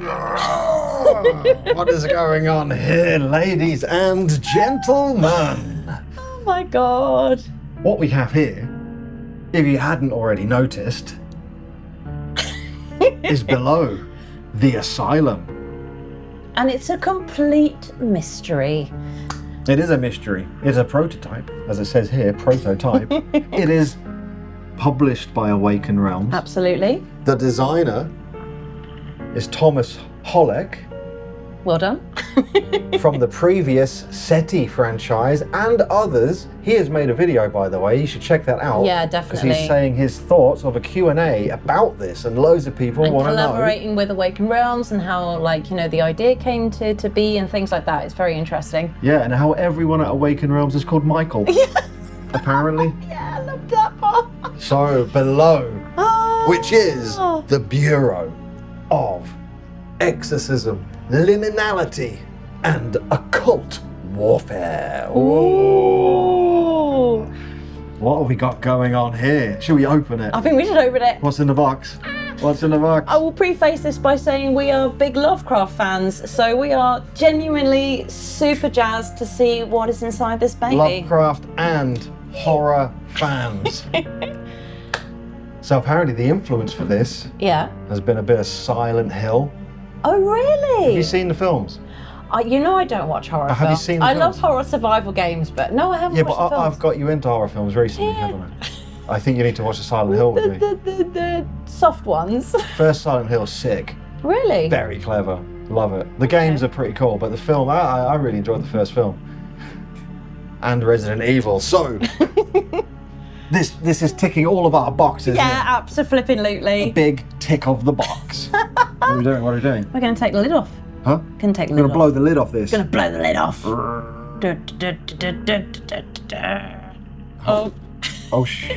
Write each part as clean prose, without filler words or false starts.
What is going on here, ladies and gentlemen? Oh my god. What we have here, if you hadn't already noticed, is B.E.L.O.W, the Asylum. And it's a complete mystery. It is a mystery. It's a prototype, as it says here, prototype. It is published by Awaken Realms. Absolutely. The designer is Tomáš Holek. Well done. From the previous SETI franchise and others. He has made a video, by the way. You should check that out. Yeah, definitely. Because he's saying his thoughts of a Q&A about this, and loads of people want to know. Collaborating with Awaken Realms and how, like, you know, the idea came to be and things like that. It's very interesting. Yeah, and how everyone at Awaken Realms is called Michal. Yeah. Apparently. Yeah, I love that part. So, B.E.L.O.W, which is the Bureau of Exorcism, Liminality, and Occult Warfare. Ooh. What have we got going on here? Should we open it? I think we should open it. What's in the box? What's in the box? I will preface this by saying we are big Lovecraft fans, so we are genuinely super jazzed to see what is inside this baby. Lovecraft and horror fans. So apparently the influence for this has been a bit of Silent Hill. Oh, really? Have you seen the films? You know I don't watch horror films. Have you seen the I films? love horror survival games, but no, I haven't watched the films. I've got you into horror films recently, haven't I? I think you need to watch the Silent Hill with me. The soft ones. First Silent Hill, sick. Really? Very clever. Love it. The games are pretty cool, but the film, I really enjoyed the first film. And Resident Evil. So, this is ticking all of our boxes. Yeah, absolutely. A big tick of the box. What are we doing? What are we doing? We're going to take the lid off. Huh? Going to take the We're lid going to blow the lid off this. Going to blow the lid off. Oh. Oh, shh.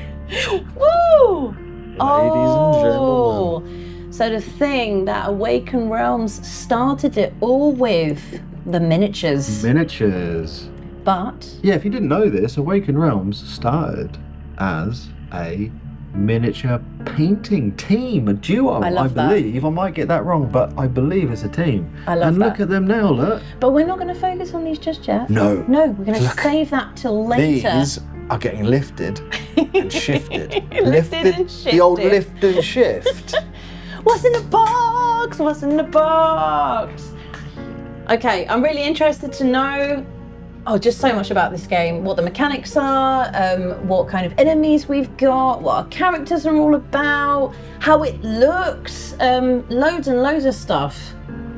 Woo! Ladies and gentlemen. So the thing that Awaken Realms started it all with, the miniatures. Miniatures. But... yeah, if you didn't know this, Awaken Realms started as a miniature painting team, a duo, I believe. I might get that wrong, but I believe it's a team. I love and that. Look at them now, look. But we're not going to focus on these just yet. No. No, we're going to save that till later. These are getting lifted and shifted. Lifted and shifted. The old lift and shift. What's in the box? What's in the box? Okay, I'm really interested to know just so much about this game, what the mechanics are, what kind of enemies we've got, what our characters are all about, how it looks, loads and loads of stuff.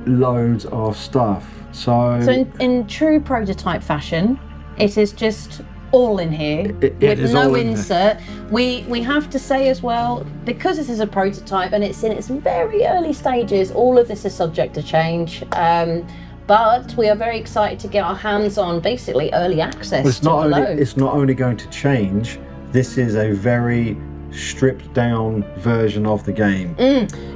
Loads of stuff. So in true prototype fashion, it is just all in here with no insert. We have to say as well, because this is a prototype and it's in its very early stages, all of this is subject to change. But we are very excited to get our hands on basically early access. It's not only going to change, this is a very stripped down version of the game.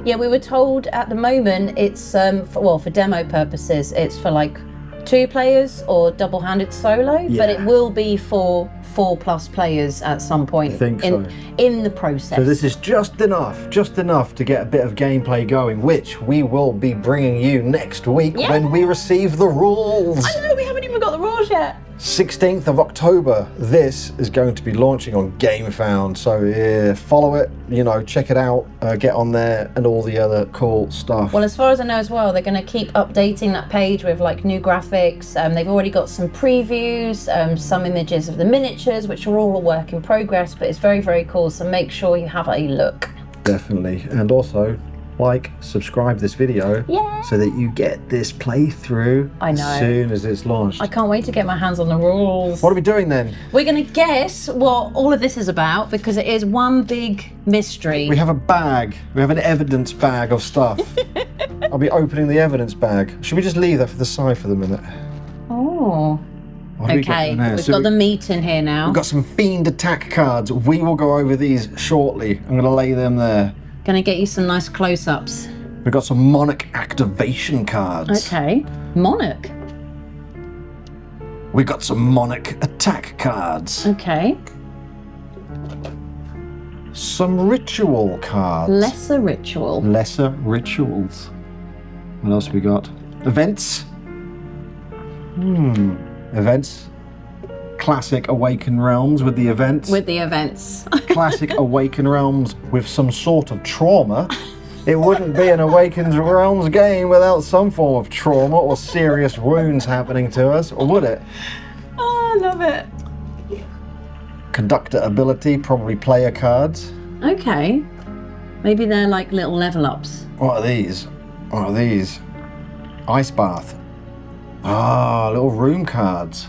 Yeah, we were told at the moment it's for demo purposes, it's for like 2 players or double-handed solo, but it will be for 4+ players at some point. I think so. In the process. So this is just enough to get a bit of gameplay going, which we will be bringing you next week when we receive the rules. I know, we haven't even got the rules yet. 16th of October, this is going to be launching on Gamefound. So follow it, check it out, get on there and all the other cool stuff. Well, as far as I know as well, they're going to keep updating that page with like new graphics. They've already got some previews, some images of the miniatures, which are all a work in progress, but it's very, very cool. So make sure you have a look. Definitely. And also, subscribe this video so that you get this playthrough as soon as it's launched. I can't wait to get my hands on the rules. What are we doing then? We're going to guess what all of this is about, because it is one big mystery. We have a bag. We have an evidence bag of stuff. I'll be opening the evidence bag. Should we just leave that for the side for the minute? Oh. Okay, we've got the meat in here now. We've got some fiend attack cards. We will go over these shortly. I'm going to lay them there. Gonna get you some nice close-ups. We've got some Monarch activation cards. Okay. Monarch? We've got some Monarch attack cards. Okay. Some ritual cards. Lesser ritual. Lesser rituals. What else we got? Events. Events. Classic Awaken Realms with the events. With the events. Classic Awaken Realms with some sort of trauma. It wouldn't be an Awaken Realms game without some form of trauma or serious wounds happening to us, or would it? Oh, I love it. Conductor ability, probably player cards. Okay. Maybe they're like little level ups. What are these? What are these? Ice bath. Ah, little room cards.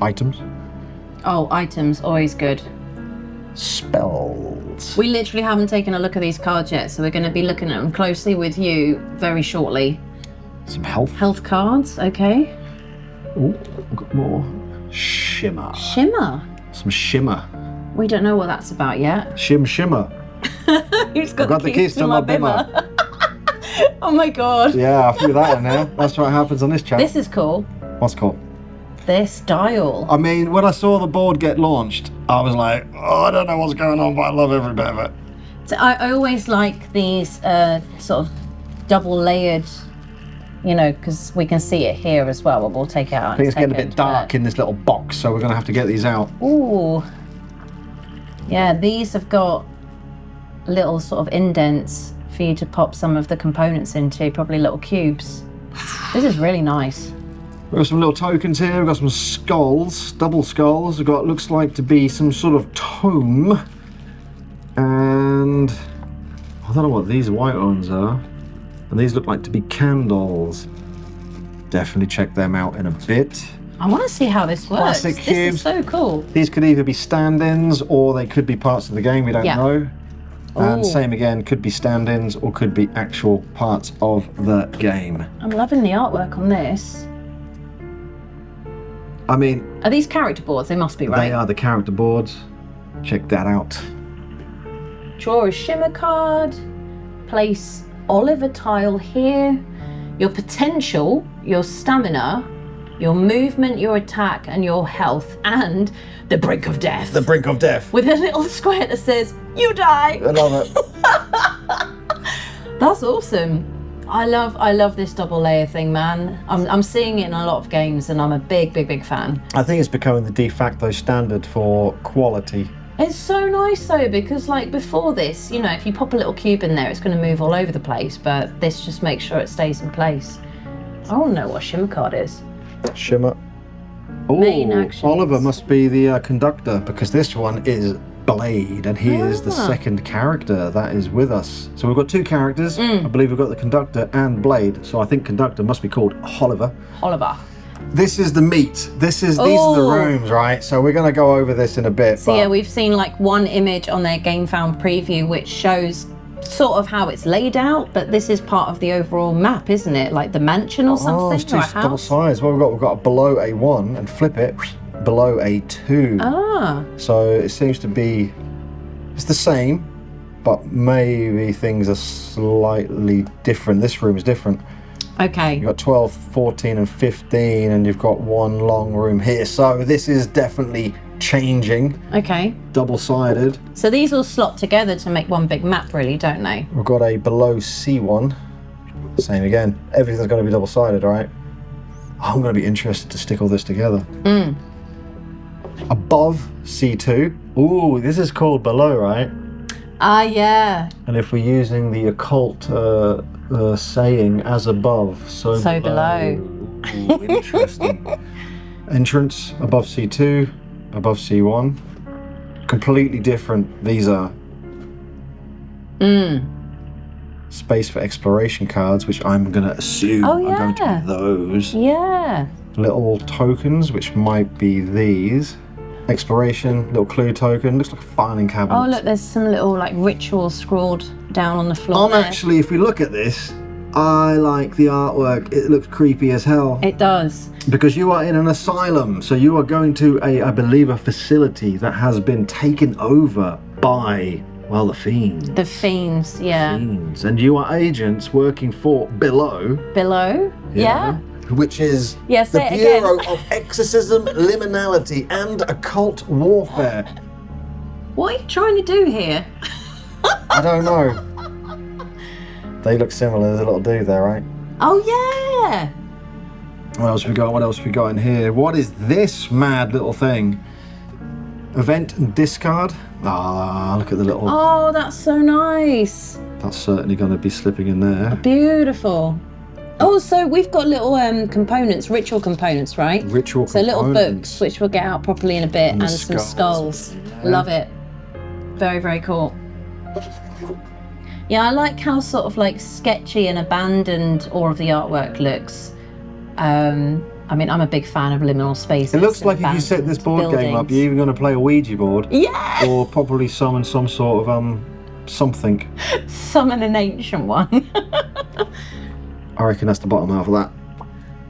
Items. Oh, items, always good. Spells. We literally haven't taken a look at these cards yet, so we're going to be looking at them closely with you very shortly. Some health. Health cards, okay. Oh, we've got more. Shimmer. Shimmer? Some shimmer. We don't know what that's about yet. Shimmer. Who's got, the keys to my bimmer? Oh my god. Yeah, I threw that in there. That's what happens on this channel. This is cool. What's cool? This dial. I mean, when I saw the board get launched, I was like, oh, I don't know what's going on, but I love every bit of it. So I always like these sort of double layered, you know, because we can see it here as well, but we'll take it out. I think it's getting a bit dark in this little box, so we're going to have to get these out. Ooh. Yeah, these have got little sort of indents for you to pop some of the components into, probably little cubes. This is really nice. We've got some little tokens here. We've got some skulls, double skulls. We've got, looks like to be some sort of tome. And I don't know what these white ones are. And these look like to be candles. Definitely check them out in a bit. I want to see how this works. Classic cubes. This is so cool. These could either be stand-ins or they could be parts of the game. We don't know. And same again, could be stand-ins or could be actual parts of the game. I'm loving the artwork on this. I mean... Are these character boards? They must be, right? They are the character boards. Check that out. Draw a shimmer card. Place Oliver tile here. Your potential, your stamina, your movement, your attack, and your health, and the brink of death. The brink of death. With a little square that says, you die. I love it. That's awesome. I love this double layer thing, man. I'm seeing it in a lot of games and I'm a big fan. I think it's becoming the de facto standard for quality. It's so nice though, because like before this, you know, if you pop a little cube in there, it's going to move all over the place, but this just makes sure it stays in place. I want to know what shimmer card is. Shimmer. Oh, Oliver must be the conductor, because this one is Blade, and he is the second character that is with us. So we've got two characters. I believe we've got the conductor and Blade, so I think conductor must be called Oliver. Oliver. This is the meat. These are the rooms, right? So we're going to go over this in a bit. So yeah, we've seen like one image on their Gamefound preview which shows sort of how it's laid out, but this is part of the overall map, isn't it? Like the mansion or something? Oh, it's two double sides. Well, we've got below a 1 and flip it, below a 2. Ah. So it seems to be, it's the same, but maybe things are slightly different. This room is different. Okay. You've got 12, 14 and 15, and you've got one long room here. So this is definitely changing. Okay. Double-sided. So these all slot together to make one big map, really, don't they? We've got a below C1. Same again. Everything's going to be double-sided, right? I'm going to be interested to stick all this together. Above C2. Ooh, this is called below, right? Ah, yeah. And if we're using the occult saying, as above, so below. Ooh, interesting. Entrance, above C2, above C1. Completely different, these are. Space for exploration cards, which I'm going to assume are going to be those. Yeah. Little tokens, which might be these. Exploration, little clue token, looks like a filing cabinet. Oh look, there's some little like rituals scrawled down on the floor there. Actually, if we look at this, I like the artwork. It looks creepy as hell. It does. Because you are in an asylum, so you are going to I believe a facility that has been taken over by, well, the fiends. The fiends, yeah. Fiends. And you are agents working for B.E.L.O.W. B.E.L.O.W? Yeah. Which is the Bureau of Exorcism, Liminality and Occult Warfare. What are you trying to do here? I don't know. They look similar. There's a little dude there, right? Oh, yeah. What else we got? What else we got in here? What is this mad little thing? Event and discard. Ah, look at the little... Oh, that's so nice. That's certainly going to be slipping in there. Beautiful. Oh, so we've got little components, ritual components, right? Ritual so components. Little books, which we'll get out properly in a bit, and some skulls. Yeah. Love it. Very, very cool. Yeah, I like how sort of like sketchy and abandoned all of the artwork looks. I mean, I'm a big fan of liminal spaces. It looks like if you set this board game up, you're either going to play a Ouija board. Yeah! Or probably summon some sort of, something. Summon an ancient one. I reckon that's the bottom half of that.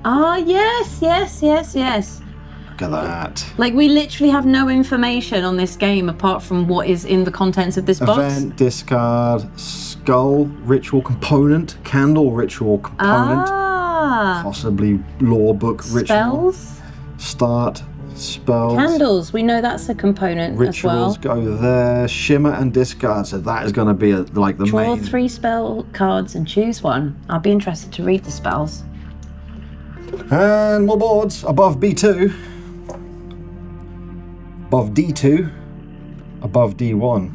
Ah, yes. Look at that. Like, we literally have no information on this game apart from what is in the contents of this box. Event, discard, skull, ritual component, candle, ritual component. Possibly lore book, ritual. Spells? Start, spells. Candles, we know that's a component Rituals as well. go there. Shimmer and discard, so that is going to be like the main. Draw 3 spell cards and choose one. I'll be interested to read the spells. And more boards above B2, above D2, above D1.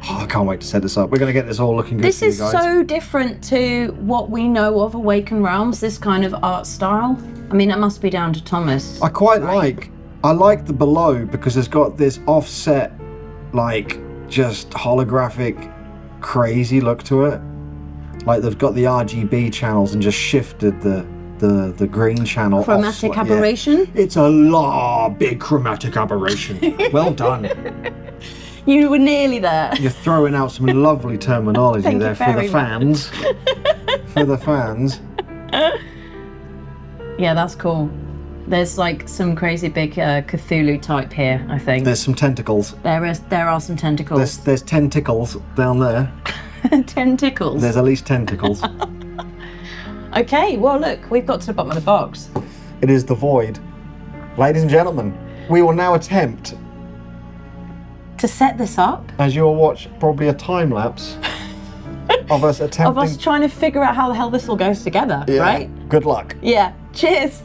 Oh, I can't wait to set this up. We're going to get this all looking good. This for you is guys. so different to what we know of Awaken Realms, this kind of art style. I mean, it must be down to Tomáš. I like the B.E.L.O.W because it's got this offset, like, just holographic, crazy look to it. Like they've got the RGB channels and just shifted the green channel. Chromatic aberration? Yeah. It's a big chromatic aberration. Well done. You were nearly there. You're throwing out some lovely terminology there for the fans. For the fans. Yeah, that's cool. There's like some crazy big Cthulhu type here, I think. There's some tentacles. There are some tentacles. There's tentacles down there. Tentacles. There's at least tentacles. Okay, well look, we've got to the bottom of the box. It is the void. Ladies and gentlemen, we will now attempt to set this up. As you'll watch probably a time lapse of us attempting. Of us trying to figure out how the hell this all goes together, right? Good luck. Yeah. Cheers.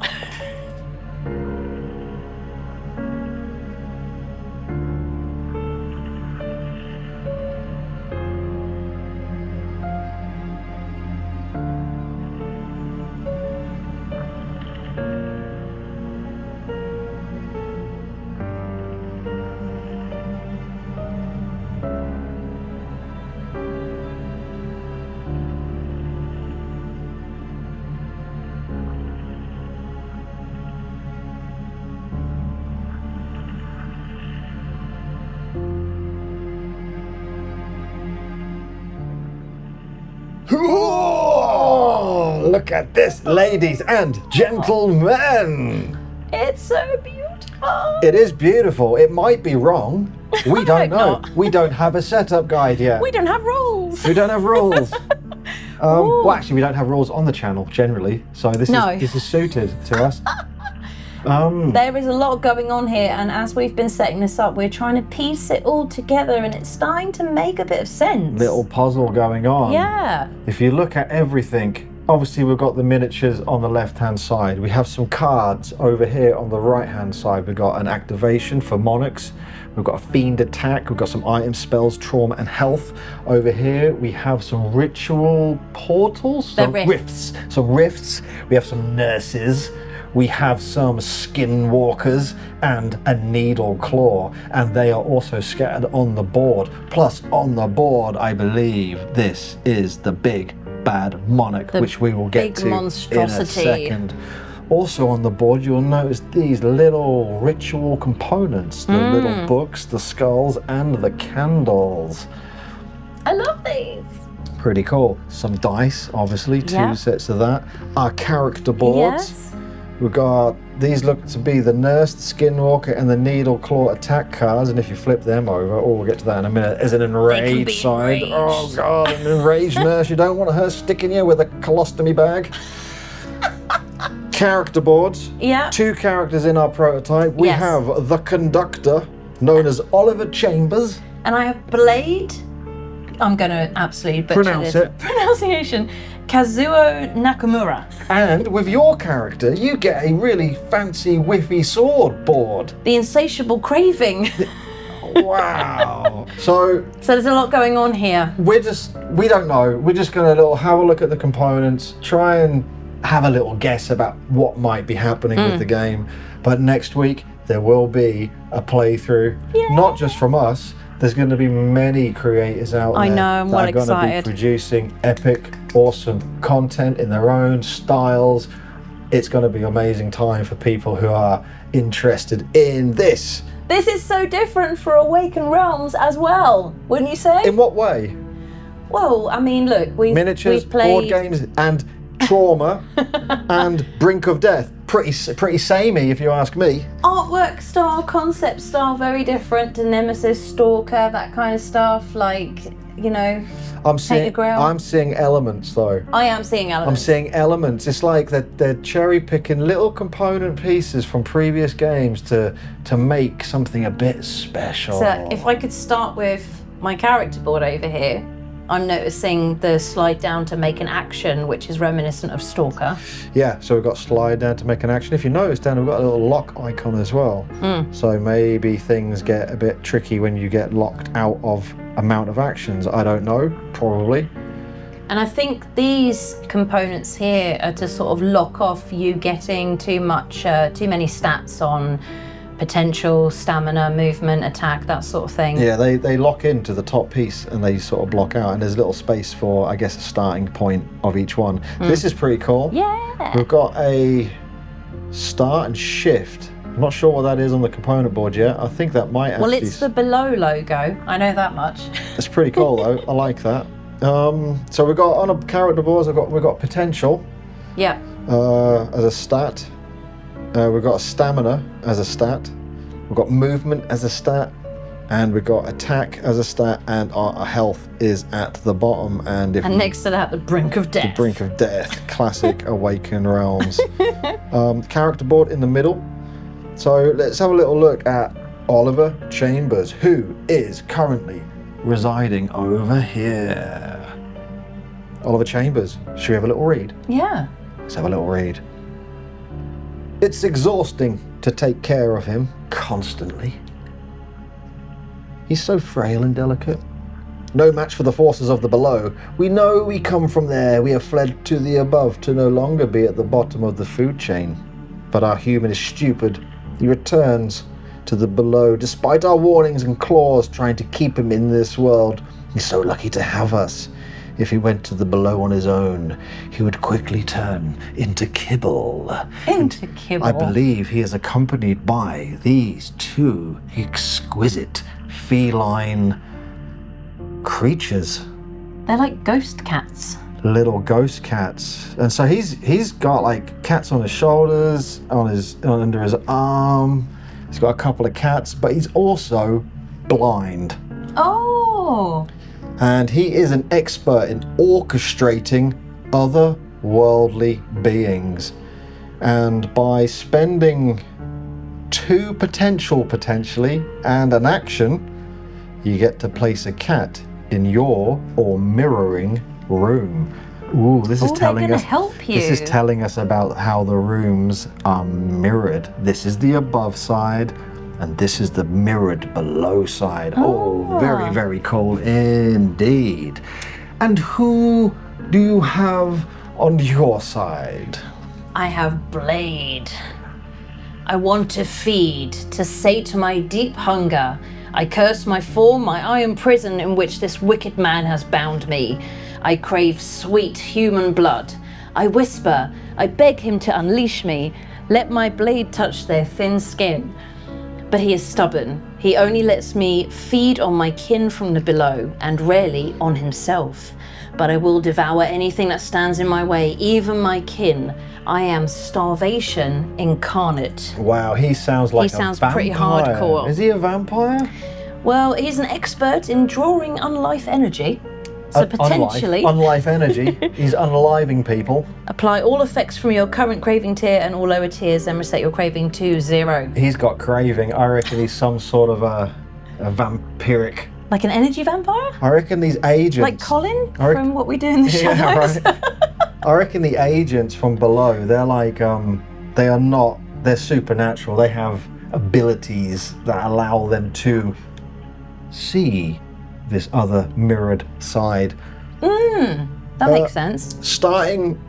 Oh, look at this, ladies and gentlemen. It's so beautiful. It is beautiful. It might be wrong. We don't know. We don't have a setup guide yet. We don't have rules. We don't have rules. Well, actually, we don't have rules on the channel generally, so this is suited to us. There is a lot going on here, and as we've been setting this up, we're trying to piece it all together, and it's starting to make a bit of sense. Little puzzle going on. Yeah. If you look at everything, obviously we've got the miniatures on the left-hand side. We have some cards over here on the right-hand side. We've got an activation for monarchs. We've got a fiend attack. We've got some item spells, trauma, and health. Over here, we have some ritual portals. Some rifts. Some rifts. We have some nurses. We have some skinwalkers and a needle claw, and they are also scattered on the board. Plus, on the board, I believe this is the big bad monarch, which we will get to in a second. Also on the board, you'll notice these little ritual components, the little books, the skulls, and the candles. I love these. Pretty cool. Some dice, obviously, 2 sets of that. Our character boards. Yes. We've got, these look to be the nurse, the skinwalker, and the needle claw attack cards, and if you flip them over, we'll get to that in a minute, there's an enraged side. Oh god, an enraged nurse, you don't want her sticking you with a colostomy bag. Character boards. Yeah. 2 characters in our prototype. We have the conductor, known as Oliver Chambers. And I have Blade. I'm going to absolutely butcher Pronounce this. it. Pronunciation. Kazuo Nakamura. And with your character, you get a really fancy, whiffy sword board. The insatiable craving. Wow. So there's a lot going on here. we don't know. We're just going to have a look at the components, try and have a little guess about what might be happening with the game. But next week, there will be a playthrough, not just from us. There's going to be many creators out there I know, I'm well that are going to be producing epic, awesome content in their own styles. It's going to be an amazing time for people who are interested in this. This is so different for Awaken Realms as well, wouldn't you say? In what way? Well, I mean, look, Miniatures, we've played board games, and trauma, and brink of death. Pretty samey, if you ask me. Artwork style, concept style, very different to Nemesis, Stalker, that kind of stuff. Like, you know, I'm seeing elements, though. I am seeing elements. I'm seeing elements. It's like they're cherry picking little component pieces from previous games to make something a bit special. So if I could start with my character board over here, I'm noticing the slide down to make an action, which is reminiscent of Stalker. Yeah, so we've got slide down to make an action. If you notice down, we've got a little lock icon as well. So maybe things get a bit tricky when you get locked out of amount of actions. I don't know, probably. And I think these components here are to sort of lock off you getting too many stats on potential, stamina, movement, attack, that sort of thing. Yeah, they lock into the top piece and they sort of block out, and there's a little space for, I guess, a starting point of each one. This is pretty cool. Yeah. We've got a start and shift. I'm not sure what that is on the component board yet. I think that might actually... Well, it's the B.E.L.O.W logo. I know that much. It's pretty cool though. I like that. So we've got on a character board, we've got potential. Yeah. As a stat. We've got stamina as a stat, we've got movement as a stat, and we've got attack as a stat, and our health is at the bottom. And next to that, the brink of death. The brink of death, classic Awaken Realms. Character board in the middle. So let's have a little look at Oliver Chambers, who is currently residing over here. Oliver Chambers, should we have a little read? Yeah. Let's have a little read. It's exhausting to take care of him constantly. He's so frail and delicate. No match for the forces of the below. We know we come from there. We have fled to the above to no longer be at the bottom of the food chain. But our human is stupid. He returns to the below despite our warnings and claws trying to keep him in this world. He's so lucky to have us. If he went to the below on his own, he would quickly turn into kibble. Into kibble? I believe he is accompanied by these two exquisite feline creatures. They're like ghost cats. Little ghost cats. And so he's got like cats on his shoulders, under his arm. He's got a couple of cats, but he's also blind. Oh! And he is an expert in orchestrating otherworldly beings. And by spending 2 potentially and an action, you get to place a cat in your or mirroring room. Ooh, this is telling us. Help you. This is telling us about how the rooms are mirrored. This is the above side, and this is the mirrored below side. Oh, very, very cool indeed. And who do you have on your side? I have Blade. I want to feed, to sate my deep hunger. I curse my form, my iron prison in which this wicked man has bound me. I crave sweet human blood. I whisper, I beg him to unleash me. Let my blade touch their thin skin. But he is stubborn. He only lets me feed on my kin from the below, and rarely on himself. But I will devour anything that stands in my way, even my kin. I am starvation incarnate. Wow, he sounds like a vampire. He sounds pretty hardcore. Is he a vampire? Well, he's an expert in drawing unlife energy. So potentially... Unlife energy. He's unaliving people. Apply all effects from your current craving tier and all lower tiers, then reset your craving to 0. He's got craving. I reckon he's some sort of a vampiric Like an energy vampire? I reckon these agents... Like Colin from What We Do in the Shadows? Yeah, right. I reckon the agents from below, they're like, they're supernatural. They have abilities that allow them to see this other mirrored side. That makes sense. Starting,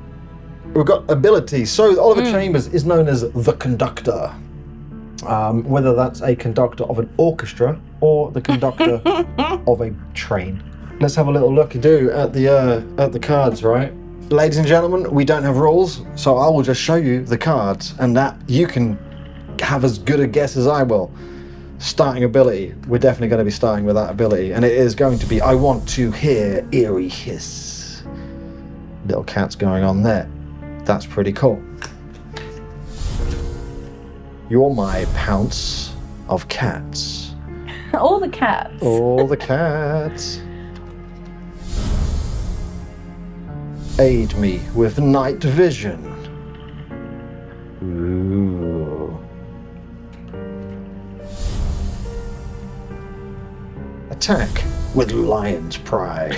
we've got abilities. So Oliver Chambers is known as the conductor. Whether that's a conductor of an orchestra or the conductor of a train. Let's have a little look-a-do at the cards, right? Ladies and gentlemen, we don't have rules, so I will just show you the cards, and that you can have as good a guess as I will. Starting ability, we're definitely going to be starting with that ability, and it is going to be I want to hear eerie hiss. Little cats going on there. That's pretty cool. You're my pounce of cats. All the cats. All the cats. Aid me with night vision. Ooh. Attack with lion's pride.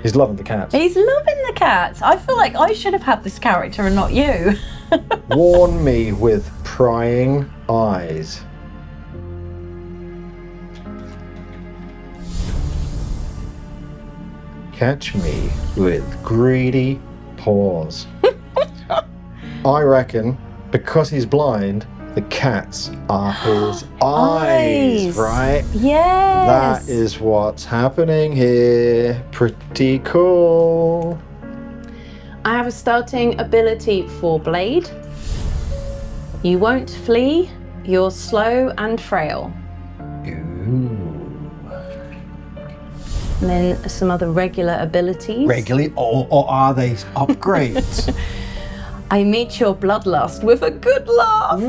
He's loving the cats. He's loving the cats. I feel like I should have had this character and not you. Warn me with prying eyes. Catch me with greedy paws. I reckon because he's blind, the cats are his eyes, right? Yes. That is what's happening here. Pretty cool. I have a starting ability for Blade. You won't flee, you're slow and frail. Ooh. And then some other regular abilities. Regularly, or are they upgrades? I meet your bloodlust with a good laugh.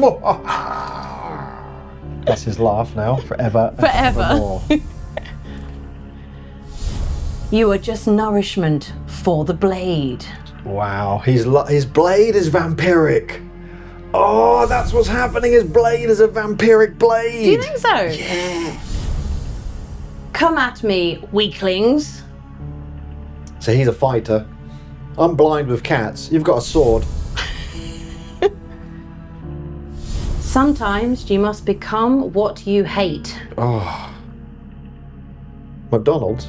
That's his laugh now, forever. Forever. You are just nourishment for the blade. Wow, his blade is vampiric. Oh, that's what's happening. His blade is a vampiric blade. Do you think so? Yeah. Come at me, weaklings. So he's a fighter. I'm blind with cats. You've got a sword. Sometimes you must become what you hate. Oh. McDonald's?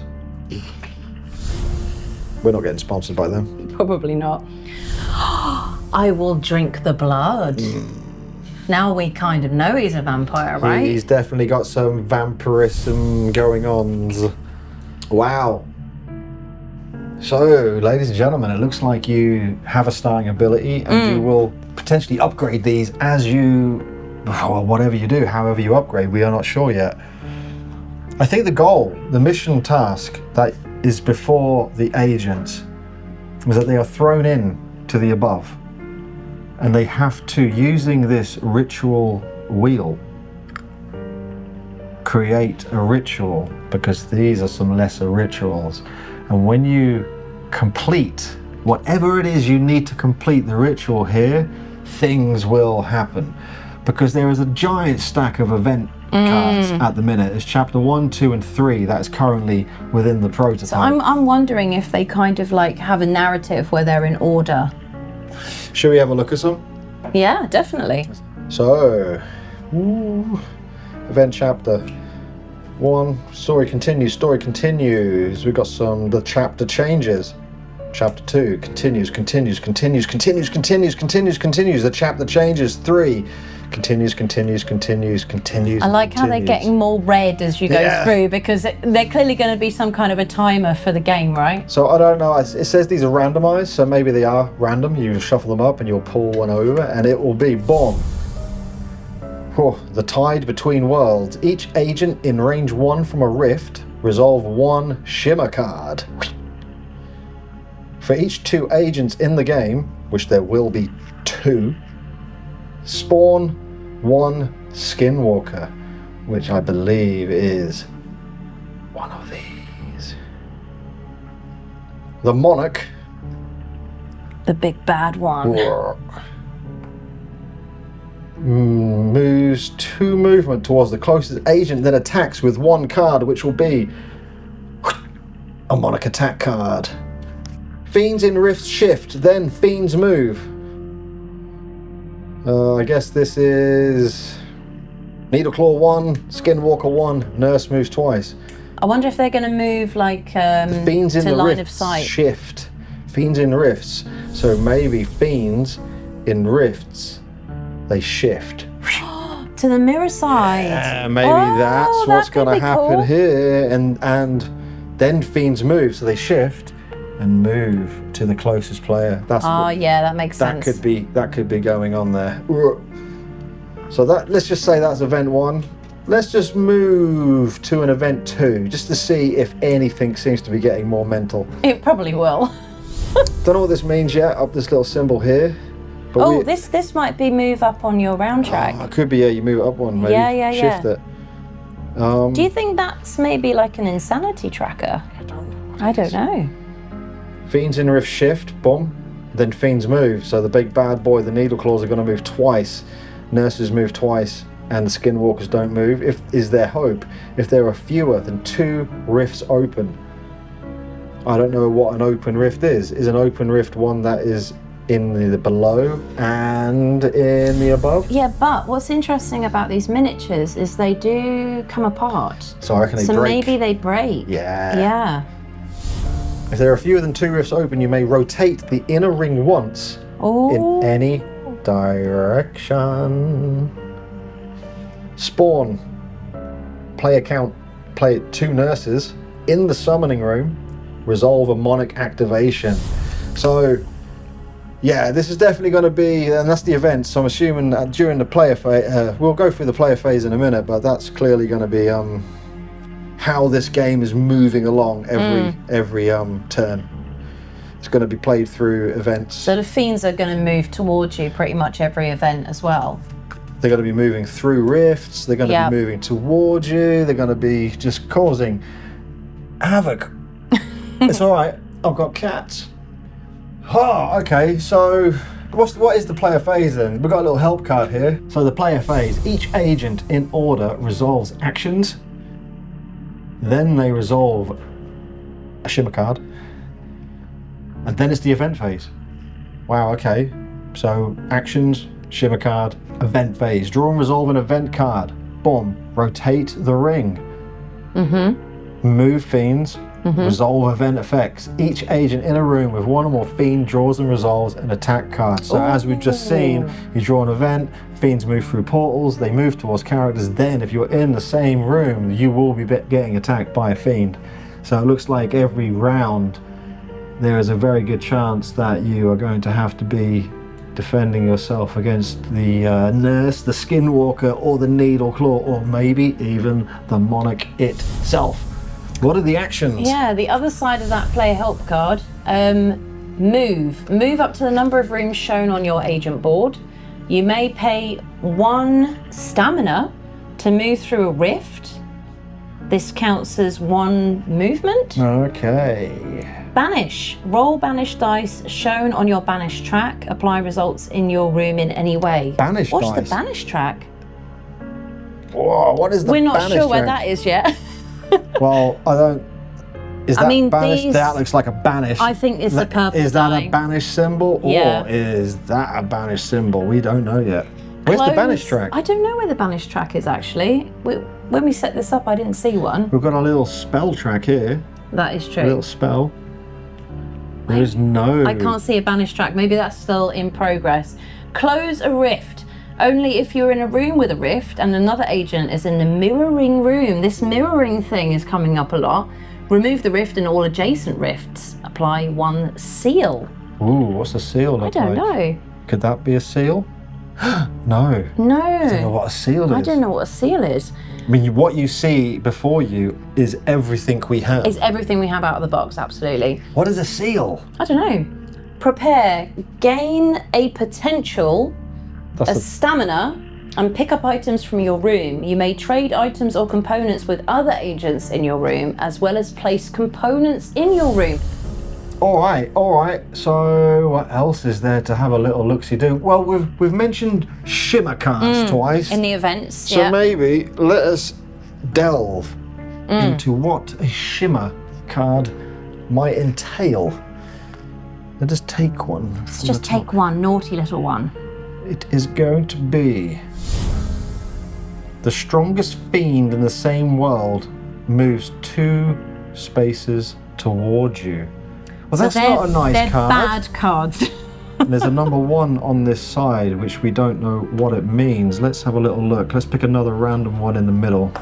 We're not getting sponsored by them. Probably not. I will drink the blood. Now we kind of know he's a vampire, right? He's definitely got some vampirism going on. Wow. So, ladies and gentlemen, it looks like you have a starting ability and you will potentially upgrade these as you, well, whatever you do, however you upgrade, we are not sure yet. I think the goal, the mission task that is before the agent is that they are thrown in to the above and they have to, using this ritual wheel, create a ritual, because these are some lesser rituals. And when you complete whatever it is you need to complete the ritual here, things will happen. Because there is a giant stack of event cards at the minute. It's chapter 1, 2, and 3 that is currently within the prototype. So I'm wondering if they kind of like have a narrative where they're in order. Should we have a look at some? Yeah, definitely. So, event chapter 1, story continues. We've got the chapter changes. Chapter 2 continues. The chapter changes. 3 continues. I like how they're getting more red as you go through, because they're clearly going to be some kind of a timer for the game, right? So I don't know, it says these are randomized, so maybe they are random. You shuffle them up and you'll pull one over and it will be boom. Oh, the tide between worlds. Each agent in range 1 from a rift, resolve 1 shimmer card. For each 2 agents in the game, which there will be 2, spawn 1 skinwalker, which I believe is one of these. The monarch. The big bad one. moves 2 movement towards the closest agent, then attacks with 1 card, which will be a Monarch attack card. Fiends in Rifts shift, then Fiends move. I guess this is Needleclaw 1, Skinwalker 1, Nurse moves twice. I wonder if they're going to move like Fiends in to the line Rifts of sight. shift. Fiends in Rifts. So maybe Fiends in Rifts, they shift. To the mirror side. Yeah, maybe that's what's going to happen here. And then Fiends move, so they shift and move to the closest player. Yeah, that makes sense. That could be going on there. So let's just say that's event 1. Let's just move to an event 2, just to see if anything seems to be getting more mental. It probably will. Don't know what this means yet, up this little symbol here. But this might be move up on your round track. It could be, you move it up one, maybe shift it. Do you think that's maybe like an insanity tracker? I don't know. Fiends in Rift shift, boom, then Fiends move. So the big bad boy, the Needleclaws, are going to move twice. Nurses move twice, and the Skinwalkers don't move. Is their hope. If there are fewer than 2 rifts open. I don't know what an open rift is. Is an open rift one that is in the below and in the above? Yeah, but what's interesting about these miniatures is they do come apart. So I reckon they break. So maybe they break. Yeah. Yeah. If there are fewer than 2 rifts open, you may rotate the inner ring once in any direction. Spawn. Play 2 nurses in the summoning room. Resolve a Monarch activation. So, yeah, this is definitely going to be, and that's the event. So I'm assuming that during the player phase, we'll go through the player phase in a minute, but that's clearly going to be how this game is moving along every turn. It's going to be played through events. So the fiends are going to move towards you pretty much every event as well. They're going to be moving through rifts. They're going to be moving towards you. They're going to be just causing havoc. It's all right. I've got cats. Oh, okay. So what is the player phase then? We've got a little help card here. So the player phase, each agent in order resolves actions. Then they resolve a shimmer card. And then it's the event phase. Wow, okay. So actions, shimmer card, event phase. Draw and resolve an event card. Boom. Rotate the ring. Move fiends. Resolve event effects. Each agent in a room with 1 or more fiend draws and resolves an attack card. So as we've just seen, you draw an event, fiends move through portals, they move towards characters. Then if you're in the same room, you will be getting attacked by a fiend. So it looks like every round there is a very good chance that you are going to have to be defending yourself against the nurse, the Skinwalker, or the Needleclaw, or maybe even the Monarch itself. What are the actions? Yeah, the other side of that player help card, move up to the number of rooms shown on your agent board. You may pay 1 stamina to move through a rift. This counts as 1 movement. Okay. Banish. Roll banish dice shown on your banish track. Apply results in your room in any way. Banish dice? What's the banish track? Whoa, what is the banish track? We're not sure where that is yet. Well, I don't... Banish? That looks like a banish. I think it's the purple Is that a banish symbol? Yeah. Or is that a banish symbol? We don't know yet. Where's the banish track? I don't know where the banish track is, actually. When we set this up, I didn't see one. We've got a little spell track here. That is true. A little spell. There is no... I can't see a banish track. Maybe that's still in progress. Close a rift. Only if you're in a room with a rift and another agent is in the mirroring room. This mirroring thing is coming up a lot. Remove the rift and all adjacent rifts. Apply 1 seal. Ooh, what's a seal look like? I don't know. Could that be a seal? No. No. I don't know what a seal is. I don't know what a seal is. I mean, what you see before you is everything we have. It's everything we have out of the box, absolutely. What is a seal? I don't know. Prepare. Gain a potential... stamina and pick up items from your room. You may trade items or components with other agents in your room, as well as place components in your room. All right. So what else is there to have a little look-see-do? Well, we've mentioned shimmer cards twice. In the events, So maybe let us delve into what a shimmer card might entail. Let us take one. Let's just take one, naughty little one. It is going to be the strongest fiend in the same world moves 2 spaces towards you. Well, So that's not a nice they're card. bad cards. And there's a number 1 on this side, which we don't know what it means. Let's have a little look. Let's pick another random one in the middle.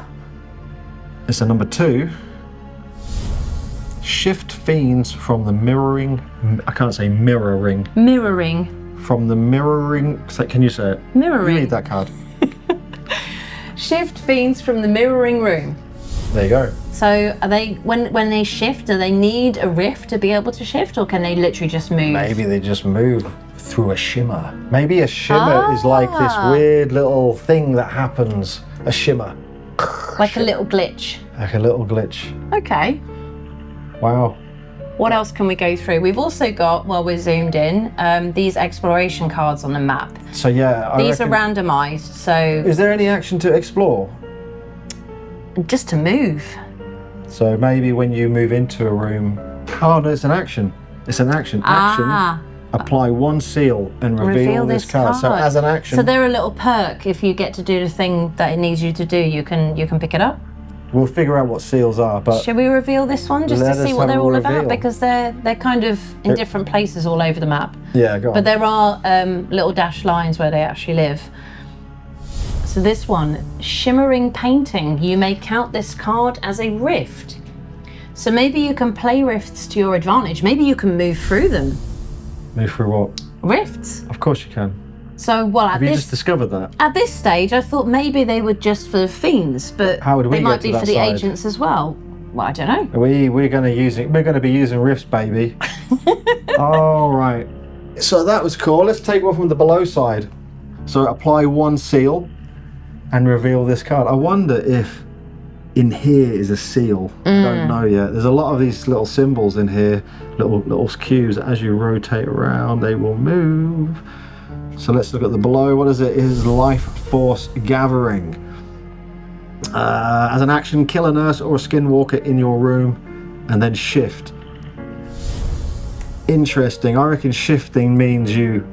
It's a number 2. Shift fiends from the mirroring. I can't say mirroring. Mirroring. From the mirroring. Can you say it? Mirroring. You read that card. Shift fiends from the mirroring room. There you go. So are they when they shift, do they need a rift to be able to shift, or can they literally just move? Maybe they just move through a shimmer. Maybe a shimmer is like this weird little thing that happens. A shimmer. Like a little glitch. Like a little glitch. Okay. Wow. What else can we go through? We've also got, while we're zoomed in, these exploration cards on the map. So yeah, these are randomized, so... Is there any action to explore? Just to move. So maybe when you move into a room... Oh no, it's an action. It's an action. Action. Apply 1 seal and reveal this card. So as an action... So they're a little perk. If you get to do the thing that it needs you to do, you can pick it up. We'll figure out what seals are, but... Should we reveal this one just to see what they're all about? Because they're kind of in different places all over the map. Yeah, go on. But there are little dashed lines where they actually live. So this one, Shimmering Painting. You may count this card as a rift. So maybe you can play rifts to your advantage. Maybe you can move through them. Move through what? Rifts. Of course you can. So, well, Have you just discovered that? At this stage, I thought maybe they were just for the fiends, but how would we they might get be to for that the side? agents as well. Well, I don't know. We're going to be using rifts, baby. All right. So that was cool. Let's take one from the below side. So apply 1 seal and reveal this card. I wonder if in here is a seal. I don't know yet. There's a lot of these little symbols in here, little cubes. As you rotate around, they will move. So let's look at the below. What is it? It is Life Force Gathering. As an action, kill a nurse or a skinwalker in your room and then shift. Interesting. I reckon shifting means you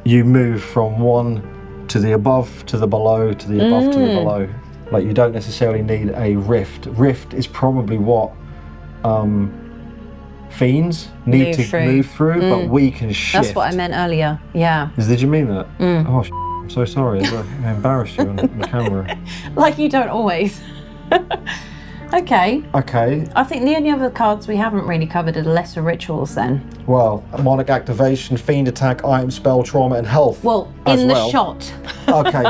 move from one to the above, to the below, to the above, to the below. Like you don't necessarily need a rift. Rift is probably what fiends need to move through, but we can shift. That's what I meant earlier. Yeah. Did you mean that? Oh, I'm so sorry. I embarrassed you on the camera. Like you don't always. Okay. I think the only other cards we haven't really covered are the lesser rituals then. Well, monarch activation, fiend attack, item, spell, trauma, and health. Well, in the shot. Okay,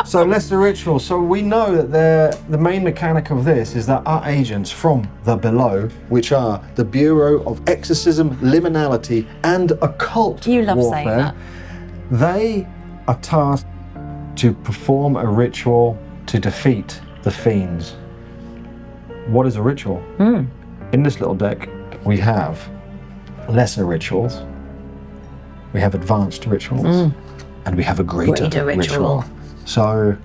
so lesser rituals. So we know that the main mechanic of this is that our agents from the B.E.L.O.W, which are the Bureau of Exorcism, Liminality, and Occult You love Warfare, saying that. they are tasked to perform a ritual to defeat the fiends. What is a ritual? In this little deck, we have lesser rituals, we have advanced rituals, and we have a greater ritual. So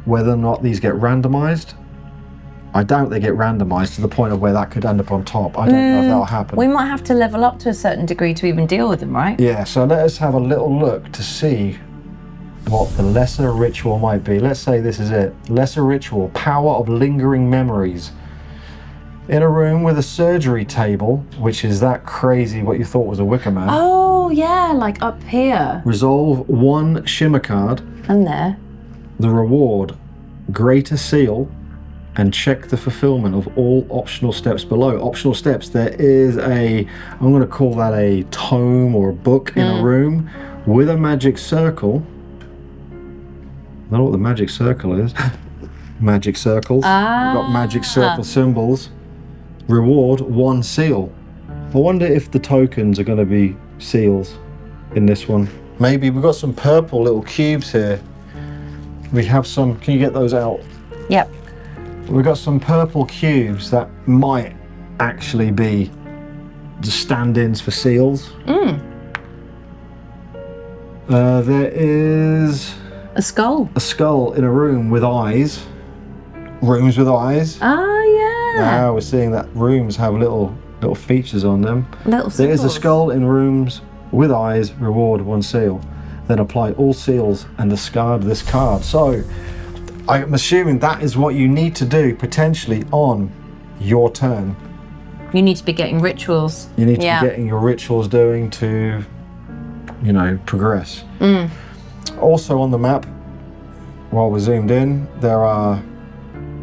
whether or not these get randomized, I doubt they get randomized to the point of where that could end up on top. I don't know if that'll happen. We might have to level up to a certain degree to even deal with them, right? Yeah, so let us have a little look to see what the lesser ritual might be. Let's say this is it. Lesser ritual, power of lingering memories. In a room with a surgery table, which is that crazy what you thought was a Wicker Man. Oh, yeah, like up here. Resolve 1 shimmer card. And there. The reward, greater seal, and check the fulfillment of all optional steps below. Optional steps, there is I'm going to call that a tome or a book in a room with a magic circle. I don't know what the magic circle is. Magic circles. We've got magic circle symbols. Reward 1 seal. I wonder if the tokens are going to be seals in this one. Maybe we've got some purple little cubes here. We have some, can you get those out? Yep. We've got some purple cubes that might actually be stand-ins for seals. There is a skull. A skull in a room with eyes. Rooms with eyes. Ah, yeah. Now we're seeing that rooms have little features on them. There is a skull in rooms with eyes. Reward 1 seal. Then apply all seals and discard this card. So I'm assuming that is what you need to do potentially on your turn. You need to be getting rituals. You need to be getting your rituals doing to, you know, progress. Also on the map, while we're zoomed in, there are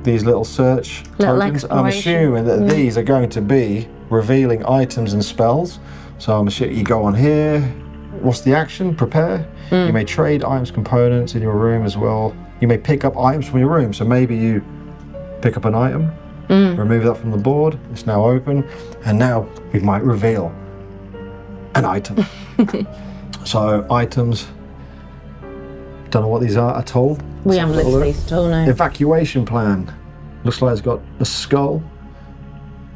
these little search tokens. I'm assuming that these are going to be revealing items and spells. So I'm assuming you go on here. What's the action? Prepare. You may trade items components in your room as well. You may pick up items from your room. So maybe you pick up an item, remove that from the board. It's now open. And now we might reveal an item. So items, don't know what these are at all. We haven't looked at these at all, no. Evacuation plan. Looks like it's got a skull.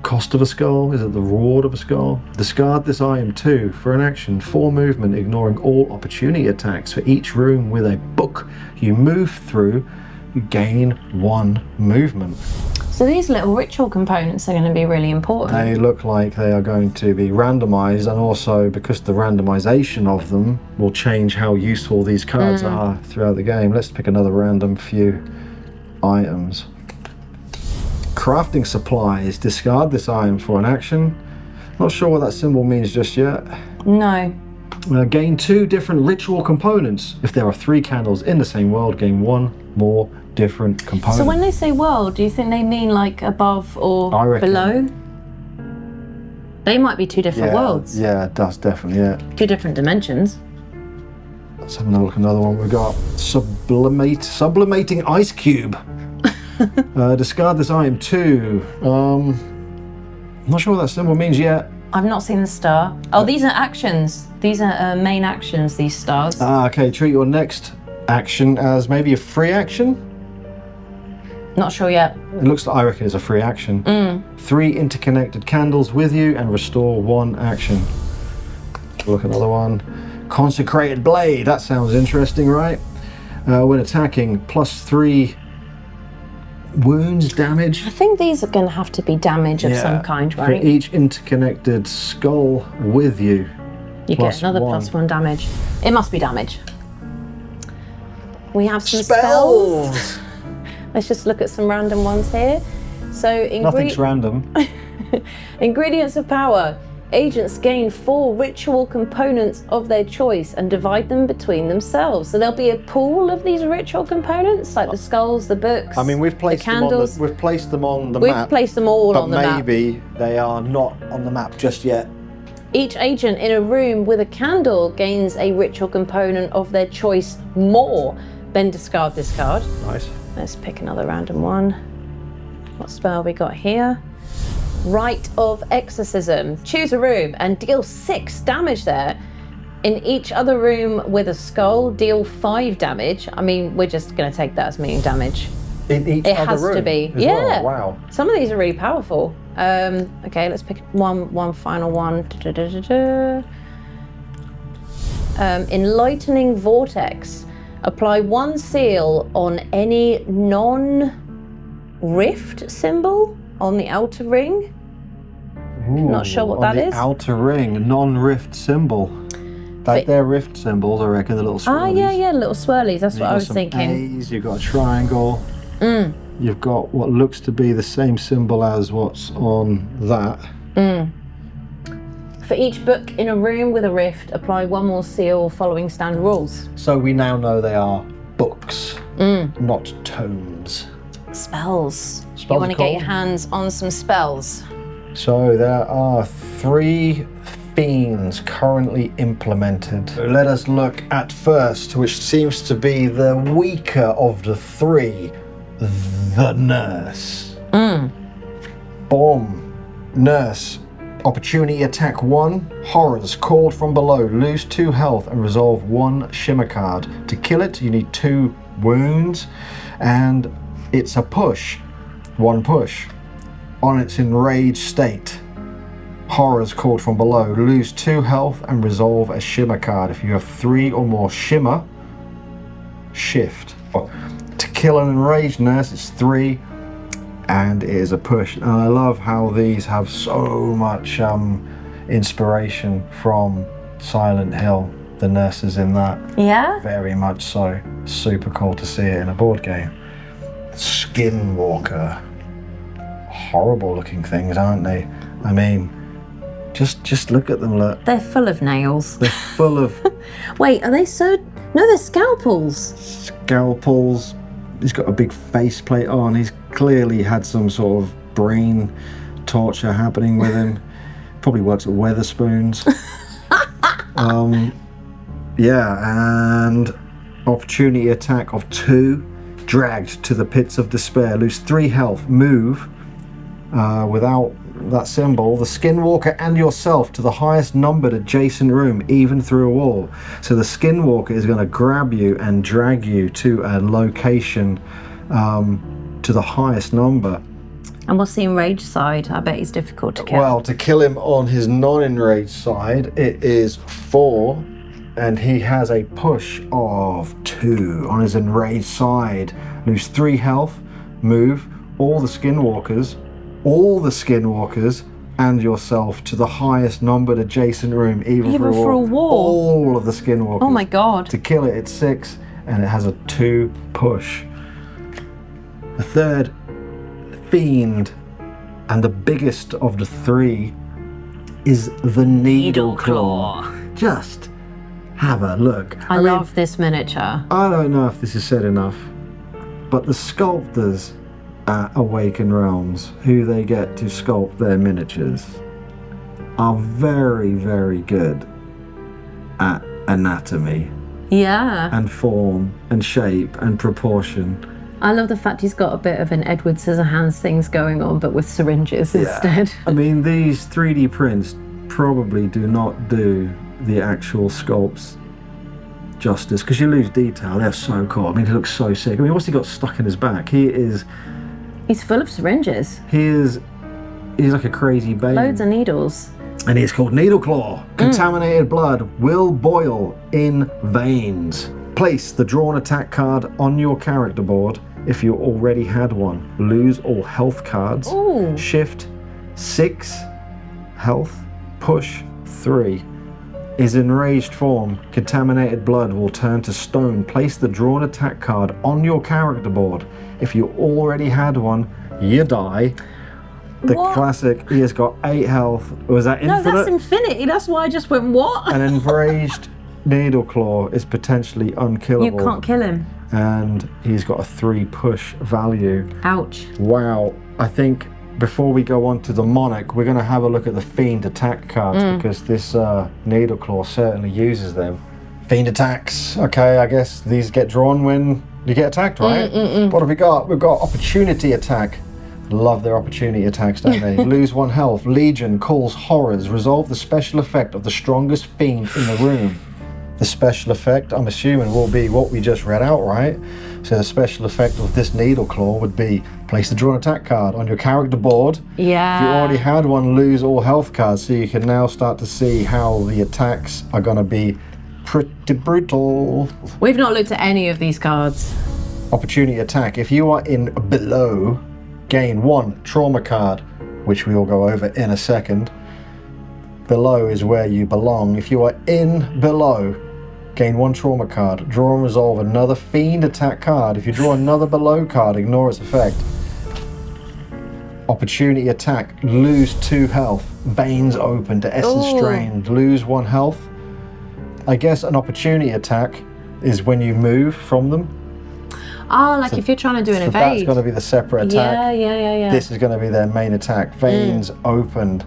Cost of a skull. Is it the reward of a skull? Discard this item 2 for an action. 4 movement, ignoring all opportunity attacks. For each room with a book you move through, you gain 1 movement. So these little ritual components are going to be really important. They look like they are going to be randomized, and also because the randomization of them will change how useful these cards are throughout the game. Let's pick another random few items. Crafting supplies. Discard this item for an action. Not sure what that symbol means just yet. No. Gain 2 different ritual components. If there are 3 candles in the same world, gain 1 more different component. So when they say world, do you think they mean like above or below? They might be 2 different worlds. Yeah, it does definitely, yeah. 2 different dimensions. Let's have another look at another one. We've got sublimating ice cube. Discard this item 2. I'm not sure what that symbol means yet. I've not seen the star. Oh, these are actions. These are main actions, these stars. Okay, treat your next action as maybe a free action? Not sure yet. It looks like, I reckon it's a free action. 3 interconnected candles with you and restore 1 action. Look, another one. Consecrated blade. That sounds interesting, right? When attacking, +3 wounds, damage. I think these are going to have to be damage of some kind, right? For each interconnected skull with you. You get another +1 damage. It must be damage. We have some spells. Let's just look at some random ones here. So nothing's random. Ingredients of power. Agents gain 4 ritual components of their choice and divide them between themselves. So there'll be a pool of these ritual components, like the skulls, the books, I mean, we've placed the candles. we've placed them on the map. map. We've placed them all on the map. But maybe they are not on the map just yet. Each agent in a room with a candle gains a ritual component of their choice more. Then discard this card. Nice. Let's pick another random one. What spell we got here? Rite of Exorcism. Choose a room and deal 6 damage there. In each other room with a skull, deal 5 damage. I mean, we're just going to take that as meaning damage. In each it other has room to be. as Yeah. well? Wow. Some of these are really powerful. Okay, let's pick one final one. Enlightening Vortex. Apply 1 seal on any non-rift symbol on the outer ring. Ooh, not sure what that is. Outer ring, non-rift symbol. They're rift symbols, I reckon, the little swirlies. Yeah, little swirlies. That's what I was thinking. A's, you've got a triangle. You've got what looks to be the same symbol as what's on that. For each book in a room with a rift, apply 1 more seal following standard rules. So we now know they are books, not tomes. Spells. You want to get your hands on some spells. So there are 3 fiends currently implemented. So let us look at first, which seems to be the weaker of the 3, the nurse. Bomb. Nurse. Opportunity attack 1. Horrors. Called from below. Lose 2 health and resolve 1 shimmer card. To kill it, you need 2 wounds. And it's a push. 1 push. On its enraged state. horrors called from below. Lose 2 health and resolve a shimmer card. If you have 3 or more shimmer, shift. To kill an enraged nurse, it's 3, and it is a push. And I love how these have so much inspiration from Silent Hill. The nurses in that. Yeah? Very much so. Super cool to see it in a board game. Skinwalker. Horrible looking things, aren't they? I mean, just look at them, look. They're full of nails. They're full of... Wait, are they so... No, they're scalpels. Scalpels. He's got a big faceplate on. He's clearly had some sort of brain torture happening with him. Probably works at Weatherspoons. Yeah, and opportunity attack of 2. Dragged to the pits of despair. Lose 3 health. Move without that symbol, the Skinwalker and yourself to the highest numbered adjacent room, even through a wall. So the Skinwalker is going to grab you and drag you to a location to the highest number. And what's the enraged side? I bet he's difficult to kill. Well, to kill him on his non-enraged side, it is 4. And he has a push of 2 on his enraged side. Lose 3 health, move all the Skinwalkers, and yourself to the highest numbered adjacent room, even through a wall. All of the Skinwalkers. Oh my god. To kill it, it's 6, and it has a 2 push. The third fiend, and the biggest of the 3, is the Needleclaw. Just have a look. I love this miniature. I don't know if this is said enough, but the sculptors at Awaken Realms, who they get to sculpt their miniatures, are very, very good at anatomy. Yeah. And form and shape and proportion. I love the fact he's got a bit of an Edward Scissorhands things going on, but with syringes instead. I mean, these 3D prints probably do not do the actual sculpts justice, because you lose detail. They're so cool. I mean, he looks so sick. I mean, what's he got stuck in his back? He's full of syringes. He's like a crazy baby. Loads of needles. And it's called Needleclaw. Contaminated blood will boil in veins. Place the drawn attack card on your character board if you already had one. Lose all health cards. Ooh. Shift 6 health. Push 3. Is enraged form. Contaminated blood will turn to stone. Place the drawn attack card on your character board. If you already had one, you die. The classic, he has got 8 health. Was that infinite? No, that's infinity. That's why I just went, what? An enraged Needleclaw is potentially unkillable. You can't kill him. And he's got a 3 push value. Ouch. Wow. I think before we go on to the Monarch, we're going to have a look at the Fiend attack cards, because this Needleclaw certainly uses them. Fiend attacks. Okay, I guess these get drawn when you get attacked, right? What have we got? We've got opportunity attack. Love their opportunity attacks, don't they? Lose 1 health. Legion calls horrors. Resolve the special effect of the strongest fiend in the room. The special effect, I'm assuming, will be what we just read out, right? So the special effect of this Needleclaw would be place the drawn attack card on your character board. Yeah. If you already had one, lose all health cards. So you can now start to see how the attacks are going to be pretty brutal. We've not looked at any of these cards. Opportunity attack. If you are in below, gain 1 trauma card, which we will go over in a second. Below is where you belong. If you are in below, gain 1 trauma card. Draw and resolve another fiend attack card. If you draw another below card, ignore its effect. Opportunity attack. Lose 2 health. Veins open to essence drained. Lose 1 health. I guess an opportunity attack is when you move from them. Oh, like so if you're trying to do an evade. That's going to be the separate attack. Yeah. This is going to be their main attack. Veins opened.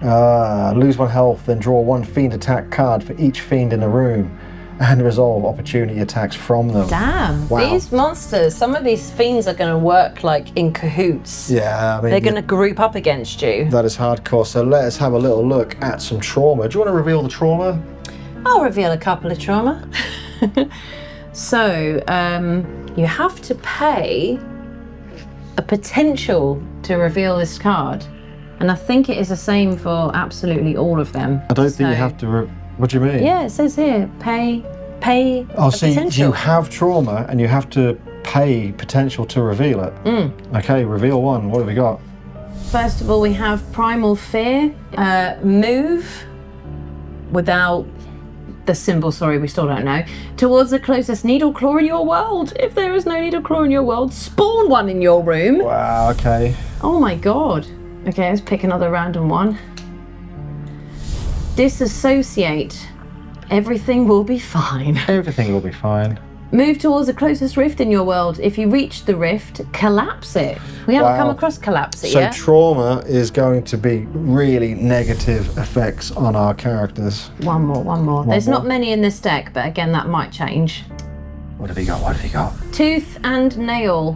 Lose 1 health, then draw 1 fiend attack card for each fiend in the room, and resolve opportunity attacks from them. Damn, wow. These monsters, some of these fiends are going to work like in cahoots. Yeah, I mean, they're going to group up against you. That is hardcore. So let us have a little look at some trauma. Do you want to reveal the trauma? I'll reveal a couple of trauma. So, you have to pay a potential to reveal this card. And I think it is the same for absolutely all of them. I don't think you have to... What do you mean? Yeah, it says here, pay Oh, so potential. you have trauma and you have to pay potential to reveal it. Okay, reveal one. What have we got? First of all, we have primal fear. Move without the symbol, sorry, we still don't know, towards the closest needle claw in your world. If there is no needle claw in your world, spawn one in your room. Wow, okay. Oh my god. Okay, let's pick another random one. Disassociate. Everything will be fine. Everything will be fine. Move towards the closest rift in your world. If you reach the rift, collapse it. We haven't come across collapse it yet. So trauma is going to be really negative effects on our characters. One more. There's not many in this deck, but again, that might change. What have you got? Tooth and nail.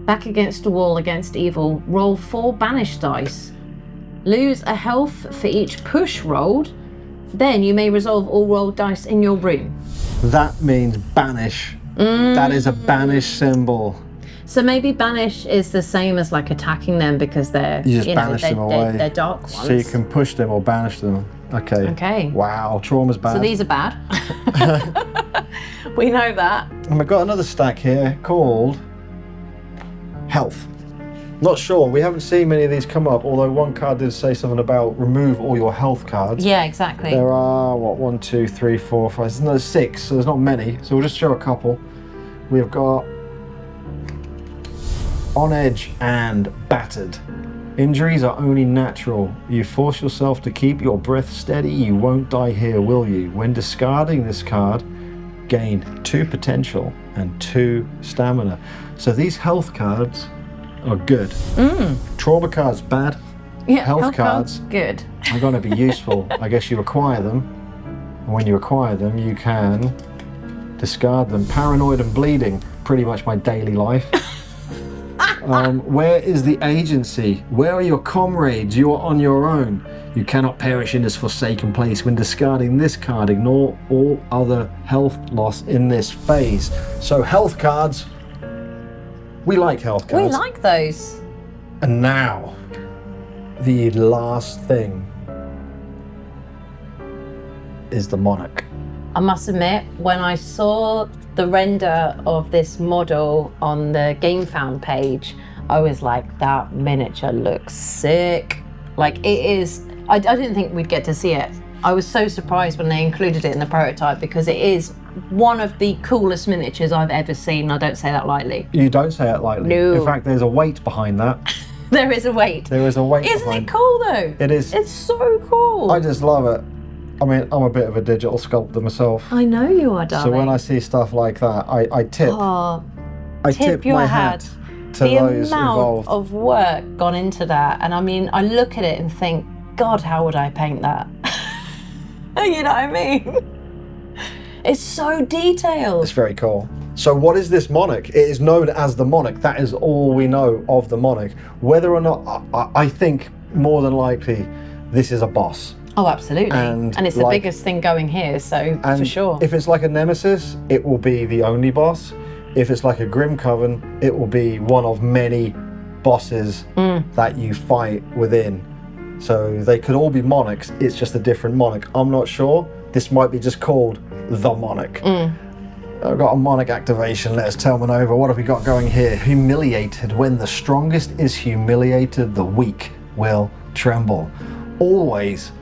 Back against a wall against evil. Roll 4 banish dice. Lose a health for each push rolled. Then you may resolve all rolled dice in your room. That means banish. That is a banish symbol. So maybe banish is the same as like attacking them because they're banish them away. They're dark ones. So you can push them or banish them. Okay. Wow, trauma's bad. So these are bad. We know that. And we've got another stack here called health. Not sure, we haven't seen many of these come up, although one card did say something about remove all your health cards. Yeah, exactly. There are, 1, 2, 3, 4, 5, there's another 6, so there's not many. So we'll just show a couple. We've got on edge and battered. Injuries are only natural. You force yourself to keep your breath steady, you won't die here, will you? When discarding this card, gain 2 potential and 2 stamina. So these health cards are good. Trauma cards, bad. Yeah, health cards, good. are going to be useful. I guess you acquire them. And when you acquire them, you can discard them. Paranoid and bleeding, pretty much my daily life. Where is the agency? Where are your comrades? You are on your own. You cannot perish in this forsaken place. When discarding this card, ignore all other health loss in this phase. So health cards, we like health cards. We like those. And now, the last thing is the monarch. I must admit, when I saw the render of this model on the Gamefound page, I was like, that miniature looks sick. Like, it is, I didn't think we'd get to see it. I was so surprised when they included it in the prototype because it is one of the coolest miniatures I've ever seen. I don't say that lightly. You don't say it lightly. No. In fact, there's a weight behind that. There is a weight. There is a weight Isn't behind it cool though? It is. It's so cool. I just love it. I mean, I'm a bit of a digital sculptor myself. I know you are, darling. So when I see stuff like that, I tip. Oh, I tip your my hat to the those amount involved. of work gone into that, and I mean, I look at it and think, God, how would I paint that? You know what I mean? It's so detailed. It's very cool. So what is this monarch? It is known as the monarch. That is all we know of the monarch. Whether or not, I think more than likely, this is a boss. Oh, absolutely. And it's the biggest thing going here, so for sure. If it's like a nemesis, it will be the only boss. If it's like a Grim Coven, it will be one of many bosses that you fight within. So they could all be monarchs, it's just a different monarch. I'm not sure. This might be just called the monarch. I've got a monarch activation. Let's tell them over. What have we got going here? Humiliated. When the strongest is humiliated, the weak will tremble. Always.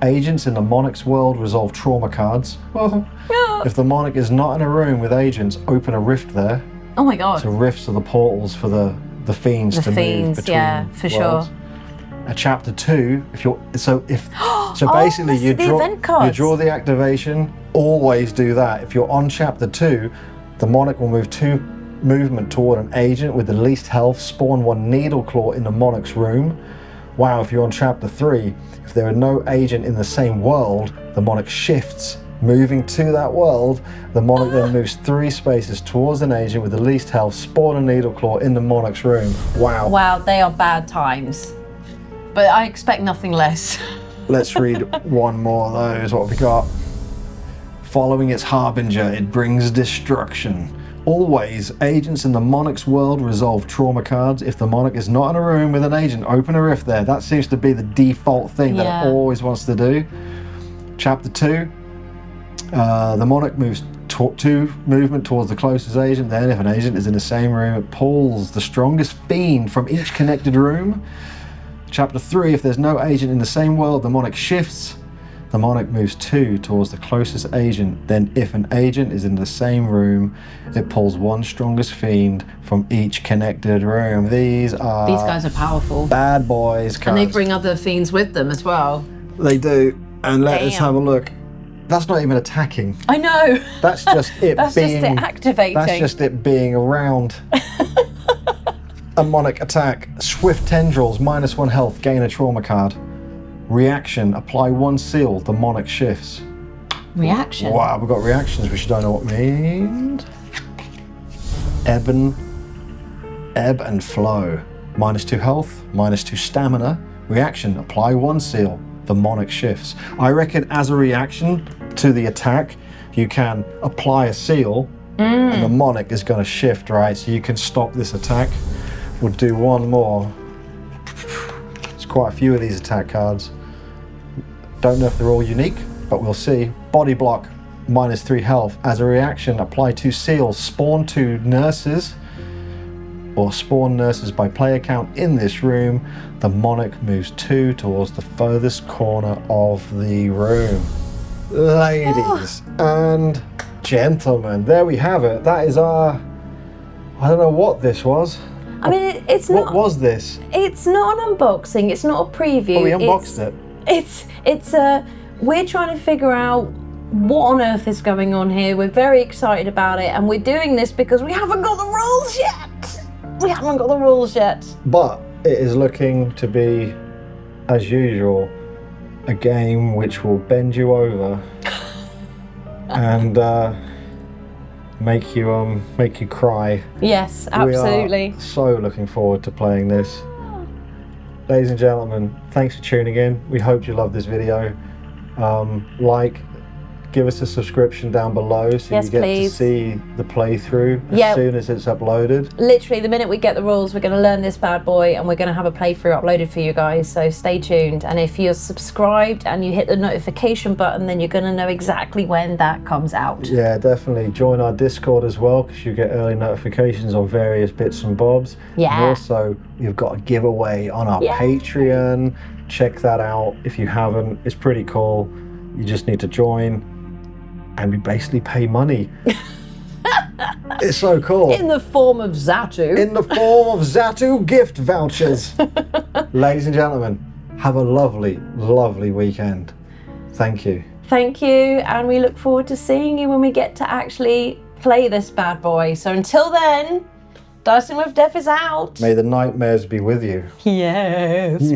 Agents in the monarch's world resolve trauma cards. If the monarch is not in a room with agents, open a rift there. Oh my God. So rifts are the portals for the fiends to move between yeah, for worlds. sure. At chapter 2, so basically you draw the activation. Always do that. If you're on chapter 2, the monarch will move 2 movement toward an agent with the least health, spawn 1 needle claw in the monarch's room. Wow, if you're on chapter 3, if there are no agent in the same world, the monarch shifts, moving to that world. The monarch then moves 3 spaces towards an agent with the least health, spawn a needle claw in the monarch's room. Wow. Wow, they are bad times. But I expect nothing less. Let's read one more of those. What have we got? Following its harbinger, it brings destruction. Always, agents in the Monarch's world resolve trauma cards. If the Monarch is not in a room with an agent, open a rift there. That seems to be the default thing that it always wants to do. Chapter 2, the Monarch moves 2 movement towards the closest agent. Then, if an agent is in the same room, it pulls the strongest fiend from each connected room. Chapter 3, if there's no agent in the same world, the Monarch shifts. The Monarch moves 2 towards the closest agent. Then, if an agent is in the same room, it pulls 1 strongest fiend from each connected room. These guys are powerful. Bad boys. And they bring other fiends with them as well. They do. And let us have a look. That's not even attacking. I know. That's just it that's being... just it activating. That's just it being around. A Monarch attack. Swift tendrils, -1 health, gain a trauma card. Reaction, apply 1 seal, the Monarch shifts. Reaction? Wow, we've got reactions which you don't know what means. Ebb and flow. -2 health, -2 stamina. Reaction, apply 1 seal, the Monarch shifts. I reckon as a reaction to the attack, you can apply a seal and the Monarch is going to shift, right? So you can stop this attack. We'll do one more. Quite a few of these attack cards. Don't know if they're all unique, but we'll see. Body block, -3 health. As a reaction, apply 2 seals. Spawn 2 nurses, or spawn nurses by player count in this room. The Monarch moves 2 towards the furthest corner of the room. Ladies and gentlemen, there we have it. That is our... I don't know what this was. I mean, it's not... What was this? It's not an unboxing. It's not a preview. Oh, we unboxed it. We're trying to figure out what on earth is going on here. We're very excited about it, and we're doing this because we haven't got the rules yet. But it is looking to be, as usual, a game which will bend you over and make you cry. Yes, absolutely. We are so looking forward to playing this. Ladies and gentlemen, thanks for tuning in. We hope you loved this video. Give us a subscription down below so you get to see the playthrough as soon as it's uploaded. Literally, the minute we get the rules, we're going to learn this bad boy and we're going to have a playthrough uploaded for you guys. So stay tuned. And if you're subscribed and you hit the notification button, then you're going to know exactly when that comes out. Yeah, definitely. Join our Discord as well, because you get early notifications on various bits and bobs. Yeah. And also, we've got a giveaway on our Patreon. Check that out if you haven't. It's pretty cool. You just need to join. And we basically pay money. It's so cool. In the form of Xatu. In the form of Xatu gift vouchers. Ladies and gentlemen, have a lovely, lovely weekend. Thank you. Thank you, and we look forward to seeing you when we get to actually play this bad boy. So until then, Dicing with Death is out. May the nightmares be with you. Yes.